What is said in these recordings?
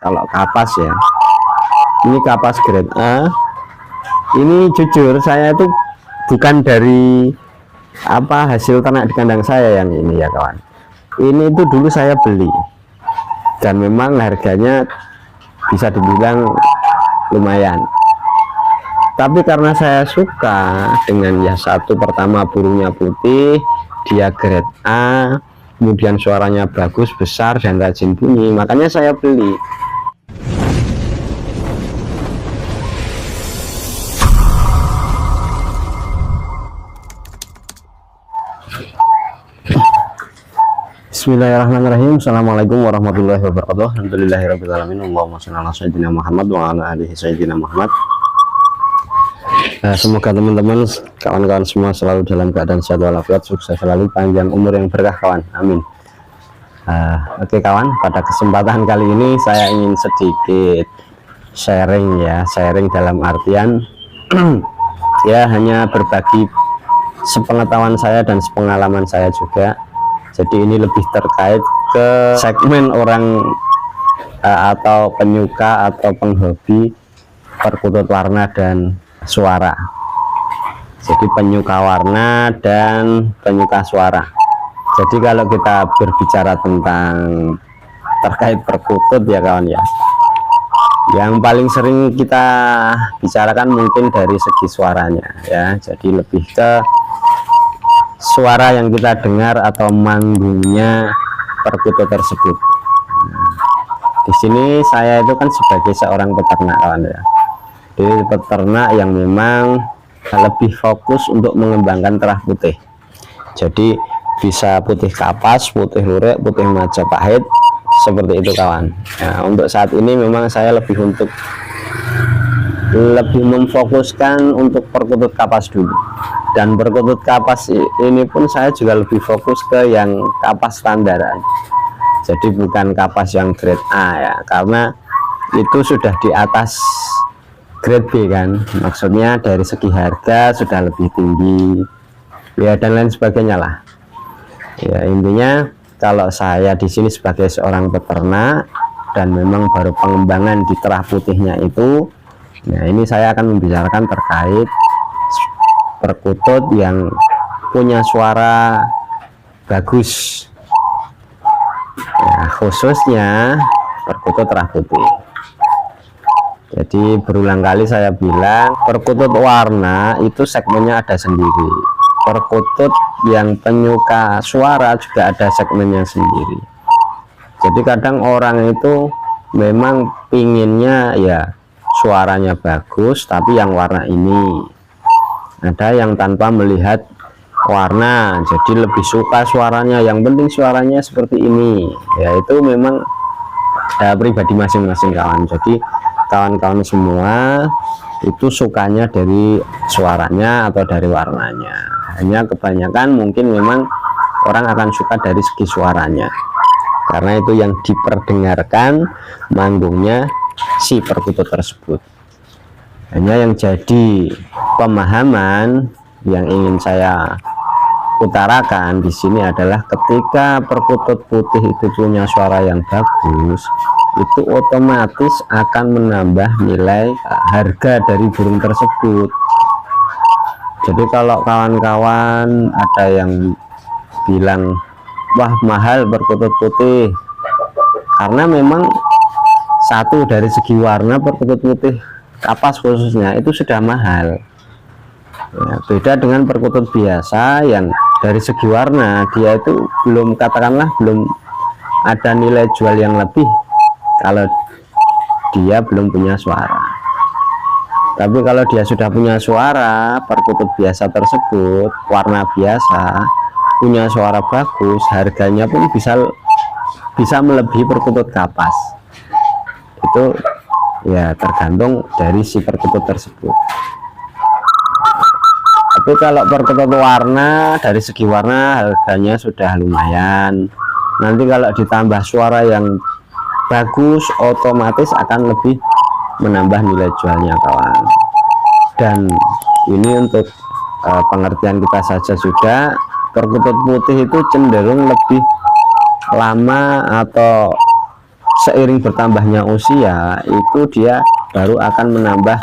kalau kapas ya, ini kapas grade A. Ini jujur saya itu bukan dari hasil ternak di kandang saya yang ini ya kawan. Ini itu dulu saya beli dan memang harganya bisa dibilang lumayan, tapi karena saya suka dengan ya satu, pertama burungnya putih, dia grade A, kemudian suaranya bagus, besar dan rajin bunyi, makanya saya beli. Bismillahirrahmanirrahim. Assalamualaikum warahmatullahi wabarakatuh. Alhamdulillahirrahmanirrahim. Allahumma sholli ala sayyidina Muhammad wa ala alihi sayyidina Muhammad. Semoga teman-teman, kawan-kawan semua selalu dalam keadaan sehat walafiat, sukses selalu, panjang umur yang berkah kawan, amin. Oke kawan, pada kesempatan kali ini saya ingin sedikit sharing ya, sharing dalam artian ya hanya berbagi sepengetahuan saya dan sepengalaman saya juga. Jadi ini lebih terkait ke segmen orang atau penyuka atau penghobi perkutut warna dan suara. Jadi penyuka warna dan penyuka suara. Jadi kalau kita berbicara tentang terkait perkutut ya kawan ya, yang paling sering kita bicarakan mungkin dari segi suaranya ya. Jadi lebih ke suara yang kita dengar atau manggungnya perkutut tersebut. Di sini saya itu kan sebagai seorang peternak kawan ya. Jadi peternak yang memang lebih fokus untuk mengembangkan terah putih. Jadi bisa putih kapas, putih lurik, putih Majapahit, seperti itu kawan. Nah, untuk saat ini memang saya lebih memfokuskan untuk perkutut kapas dulu. Dan perkutut kapas ini pun saya juga lebih fokus ke yang kapas standaran. Jadi bukan kapas yang grade A ya, karena itu sudah di atas grade B kan. Maksudnya dari segi harga sudah lebih tinggi ya, dan lain sebagainya lah. Ya intinya kalau saya di sini sebagai seorang peternak dan memang baru pengembangan di terah putihnya itu, nah ini saya akan membicarakan terkait perkutut yang punya suara bagus ya, khususnya perkutut terah putih. Jadi berulang kali saya bilang perkutut warna itu segmennya ada sendiri, perkutut yang penyuka suara juga ada segmennya sendiri. Jadi kadang orang itu memang pinginnya ya suaranya bagus tapi yang warna ini, ada yang tanpa melihat warna jadi lebih suka suaranya, yang penting suaranya seperti ini ya. Itu memang pribadi masing-masing kawan. Jadi kawan-kawan semua itu sukanya dari suaranya atau dari warnanya. Hanya kebanyakan mungkin memang orang akan suka dari segi suaranya, karena itu yang diperdengarkan manggungnya si perkutut tersebut. Hanya yang jadi pemahaman yang ingin saya utarakan di sini adalah ketika perkutut putih itu punya suara yang bagus, itu otomatis akan menambah nilai harga dari burung tersebut. Jadi kalau kawan-kawan ada yang bilang wah mahal perkutut putih, karena memang satu dari segi warna perkutut putih kapas khususnya itu sudah mahal ya, beda dengan perkutut biasa yang dari segi warna dia itu belum, katakanlah belum ada nilai jual yang lebih kalau dia belum punya suara. Tapi kalau dia sudah punya suara, perkutut biasa tersebut warna biasa punya suara bagus, harganya pun bisa melebihi perkutut kapas. Itu ya tergantung dari si perkutut tersebut. Tapi kalau perkutut warna, dari segi warna harganya sudah lumayan. Nanti kalau ditambah suara yang bagus, otomatis akan lebih menambah nilai jualnya kawan. Dan ini untuk pengertian kita saja juga, perkutut putih itu cenderung lebih lama atau seiring bertambahnya usia itu dia baru akan menambah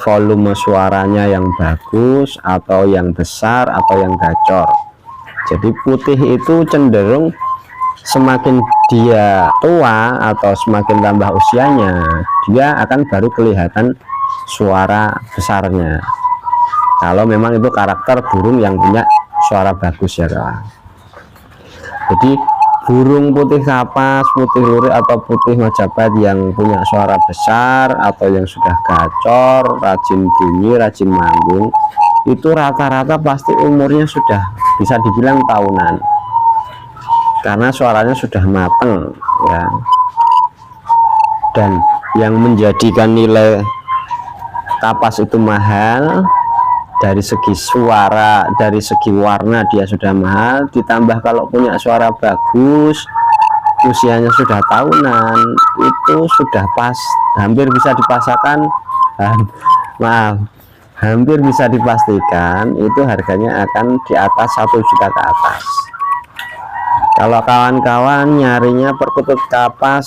volume suaranya yang bagus atau yang besar atau yang gacor. Jadi putih itu cenderung semakin dia tua atau semakin tambah usianya, dia akan baru kelihatan suara besarnya. Kalau memang itu karakter burung yang punya suara bagus ya kawan. Jadi burung putih kapas, putih lurik atau putih Majapahit yang punya suara besar atau yang sudah gacor, rajin bunyi, rajin manggung, itu rata-rata pasti umurnya sudah bisa dibilang tahunan, karena suaranya sudah mateng ya. Dan yang menjadikan nilai kapas itu mahal dari segi suara, dari segi warna dia sudah mahal, ditambah kalau punya suara bagus, usianya sudah tahunan, itu sudah pas, hampir bisa dipasarkan, hampir bisa dipastikan itu harganya akan di atas 1 juta ke atas. Kalau kawan-kawan nyarinya perkutut kapas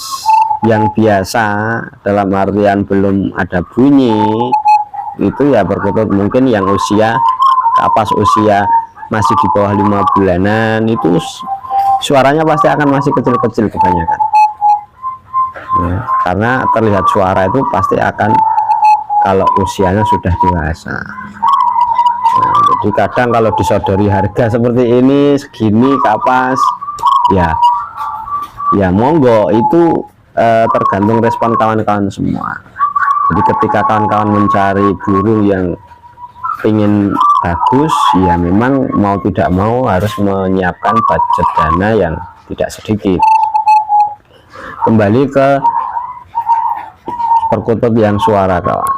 yang biasa, dalam artian belum ada bunyi, itu ya perkutut mungkin yang usia kapas usia masih di bawah 5 bulanan, itu suaranya pasti akan masih kecil-kecil kebanyakan ya, karena terlihat suara itu pasti akan kalau usianya sudah dewasa. Nah, jadi kadang kalau disodori harga seperti ini segini kapas ya monggo, itu tergantung respon kawan-kawan semua. Jadi ketika kawan-kawan mencari burung yang ingin bagus, ya memang mau tidak mau harus menyiapkan budget dana yang tidak sedikit. Kembali ke perkutut yang suara kawan.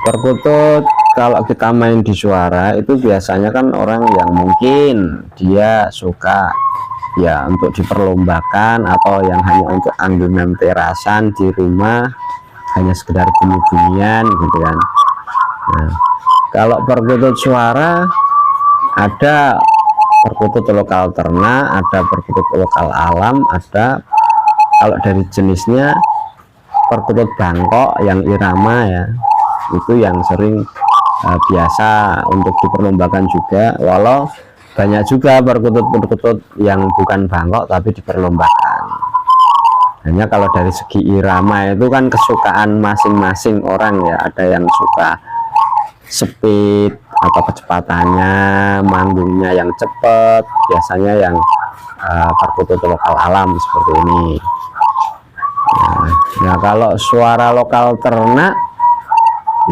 Perkutut kalau kita main di suara itu biasanya kan orang yang mungkin dia suka ya untuk diperlombakan atau yang hanya untuk anggunan terasan di rumah, hanya sekedar bunyi-bunyian gitu kan. Nah, kalau perkutut suara ada perkutut lokal ternak, ada perkutut lokal alam, ada kalau dari jenisnya perkutut Bangkok yang irama ya, itu yang sering biasa untuk diperlombakan juga, walau banyak juga perkutut-perkutut yang bukan Bangkok tapi diperlombakan. Hanya kalau dari segi irama itu kan kesukaan masing-masing orang ya, ada yang suka speed atau kecepatannya, manggungnya yang cepat, biasanya yang perkutut lokal alam seperti ini. Nah kalau suara lokal ternak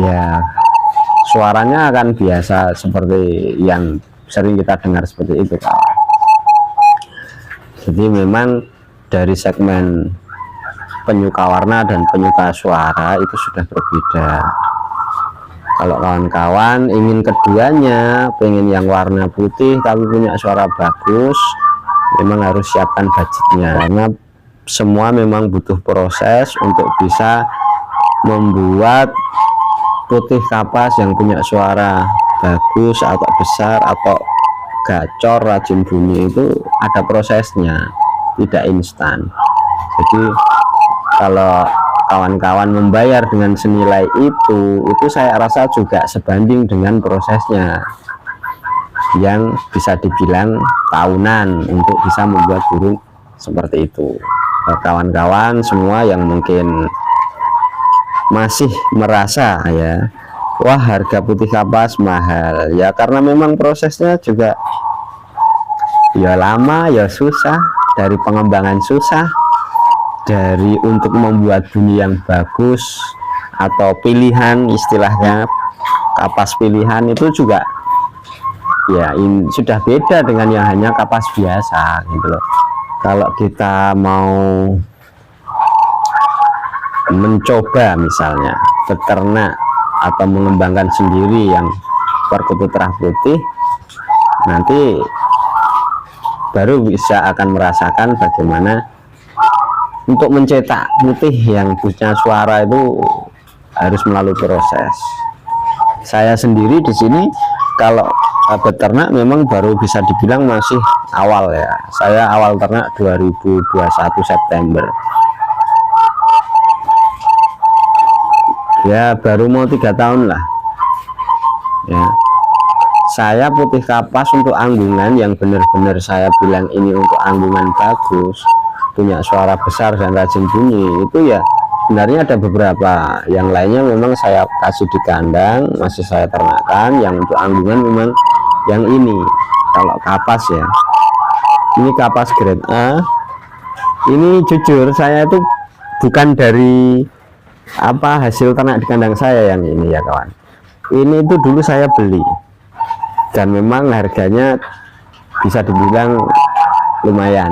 ya suaranya akan biasa seperti yang sering kita dengar seperti itu kawan. Jadi memang dari segmen penyuka warna dan penyuka suara itu sudah berbeda. Kalau kawan-kawan ingin keduanya, pengen yang warna putih tapi punya suara bagus, memang harus siapkan budgetnya, karena semua memang butuh proses untuk bisa membuat putih kapas yang punya suara bagus atau besar atau gacor, rajin bunyi, itu ada prosesnya, tidak instan. Jadi kalau kawan-kawan membayar dengan senilai itu saya rasa juga sebanding dengan prosesnya yang bisa dibilang tahunan untuk bisa membuat burung seperti itu. Kawan-kawan semua yang mungkin masih merasa ya, wah harga putih kapas mahal ya, karena memang prosesnya juga ya lama, ya susah, dari pengembangan susah, dari untuk membuat bunyi yang bagus atau pilihan, istilahnya kapas pilihan itu juga ya sudah beda dengan yang hanya kapas biasa gitu loh. Kalau kita mau mencoba misalnya beternak atau mengembangkan sendiri yang perkutut terah putih, nanti baru bisa akan merasakan bagaimana untuk mencetak putih yang punya suara itu harus melalui proses. Saya sendiri di sini kalau beternak memang baru bisa dibilang masih awal ya. Saya awal ternak 2021 September. Ya baru mau 3 tahun lah. Ya. Saya putih kapas untuk anggungan yang benar-benar saya bilang ini untuk anggungan bagus, punya suara besar dan rajin bunyi, itu ya sebenarnya ada beberapa. Yang lainnya memang saya kasih di kandang, masih saya ternakkan. Yang untuk anggungan memang yang ini. Kalau kapas ya, ini kapas grade A. Ini jujur saya itu bukan dari hasil ternak di kandang saya yang ini ya kawan. Ini itu dulu saya beli dan memang harganya bisa dibilang lumayan,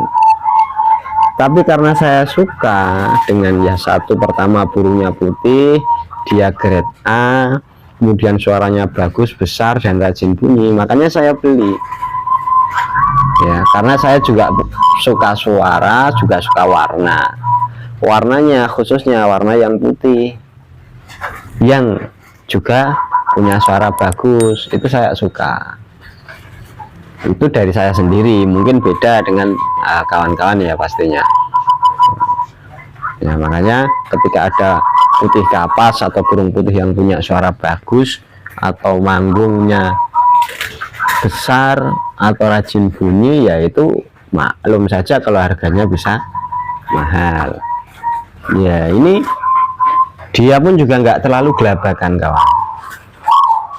tapi karena saya suka dengan ya satu, pertama burungnya putih, dia grade A, kemudian suaranya bagus, besar dan rajin bunyi, makanya saya beli ya. Karena saya juga suka suara, juga suka warnanya, khususnya warna yang putih yang juga punya suara bagus, itu saya suka. Itu dari saya sendiri, mungkin beda dengan kawan-kawan ya pastinya ya. Makanya ketika ada putih kapas atau burung putih yang punya suara bagus atau manggungnya besar atau rajin bunyi, ya itu maklum saja kalau harganya bisa mahal ya. Ini dia pun juga nggak terlalu gelabakan kawan.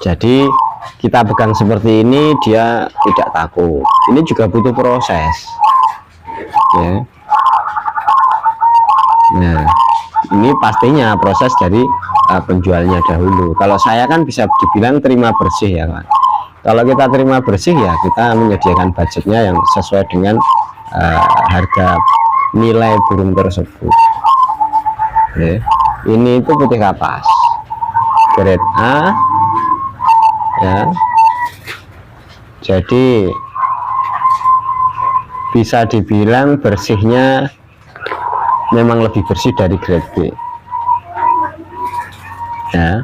Jadi kita pegang seperti ini dia tidak takut. Ini juga butuh proses ya. Nah ini pastinya proses dari penjualnya dahulu. Kalau saya kan bisa dibilang terima bersih ya kan. Kalau kita terima bersih ya kita menyediakan budgetnya yang sesuai dengan harga nilai burung tersebut ya. Ini itu putih kapas grade A ya, jadi bisa dibilang bersihnya memang lebih bersih dari grade B ya.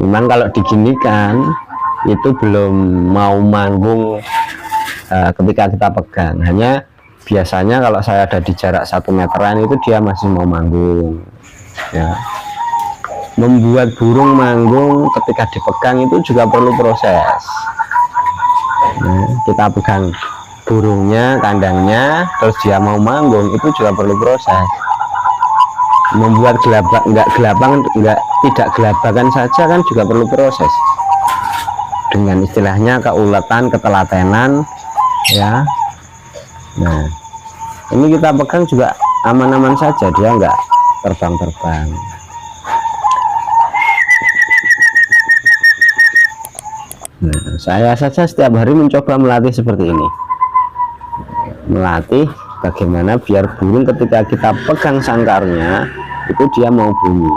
Memang kalau diginikan itu belum mau manggung ketika kita pegang, hanya biasanya kalau saya ada di jarak 1 meteran itu dia masih mau manggung ya. Membuat burung manggung ketika dipegang itu juga perlu proses. Nah, kita pegang burungnya, kandangnya, terus dia mau manggung, itu juga perlu proses. Membuat tidak gelabakan saja kan juga perlu proses. Dengan istilahnya keuletan, ketelatenan, ya. Nah, ini kita pegang juga aman-aman saja, dia enggak terbang-terbang. Nah, saya saja setiap hari mencoba melatih seperti ini, melatih bagaimana biar burung ketika kita pegang sangkarnya itu dia mau bunyi.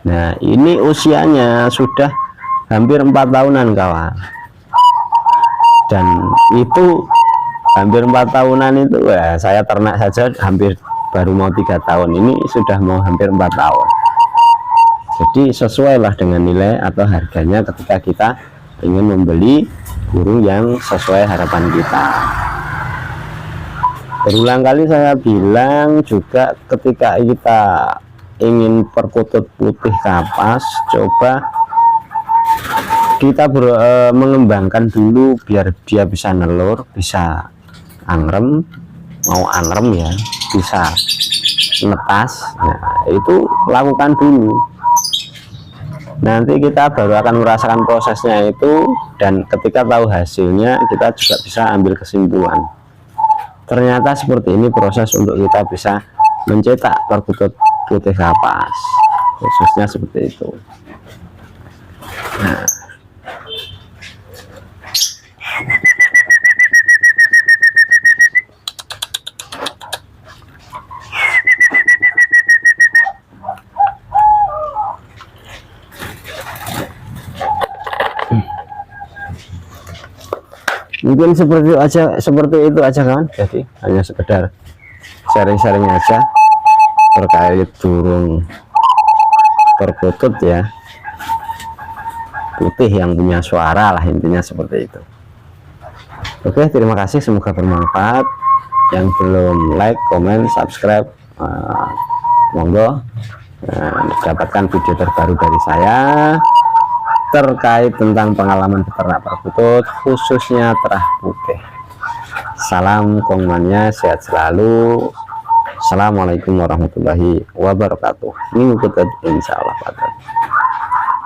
Nah ini usianya sudah hampir 4 tahunan kawan, dan itu hampir 4 tahunan itu ya, saya ternak saja hampir baru mau 3 tahun, ini sudah mau hampir 4 tahun. Jadi sesuailah dengan nilai atau harganya ketika kita ingin membeli burung yang sesuai harapan kita. Berulang kali saya bilang juga, ketika kita ingin perkutut putih kapas, coba kita mengembangkan dulu biar dia bisa nelur, bisa angrem, mau angrem ya, bisa netas. Nah, itu lakukan dulu, nanti kita baru akan merasakan prosesnya itu, dan ketika tahu hasilnya kita juga bisa ambil kesimpulan, ternyata seperti ini proses untuk kita bisa mencetak perkutut putih kapas, khususnya seperti itu. Nah, Mungkin seperti itu aja kan. Jadi hanya sekedar sharing-sharing aja terkait burung perkutut ya, putih yang punya suara lah, intinya seperti itu. Oke, terima kasih, semoga bermanfaat. Yang belum like, comment, subscribe, monggo mendapatkan video terbaru dari saya terkait tentang pengalaman beternak perkutut khususnya terah putih. Salam kongmannya, sehat selalu. Assalamualaikum warahmatullahi wabarakatuh. Minggu kutut insyaallah.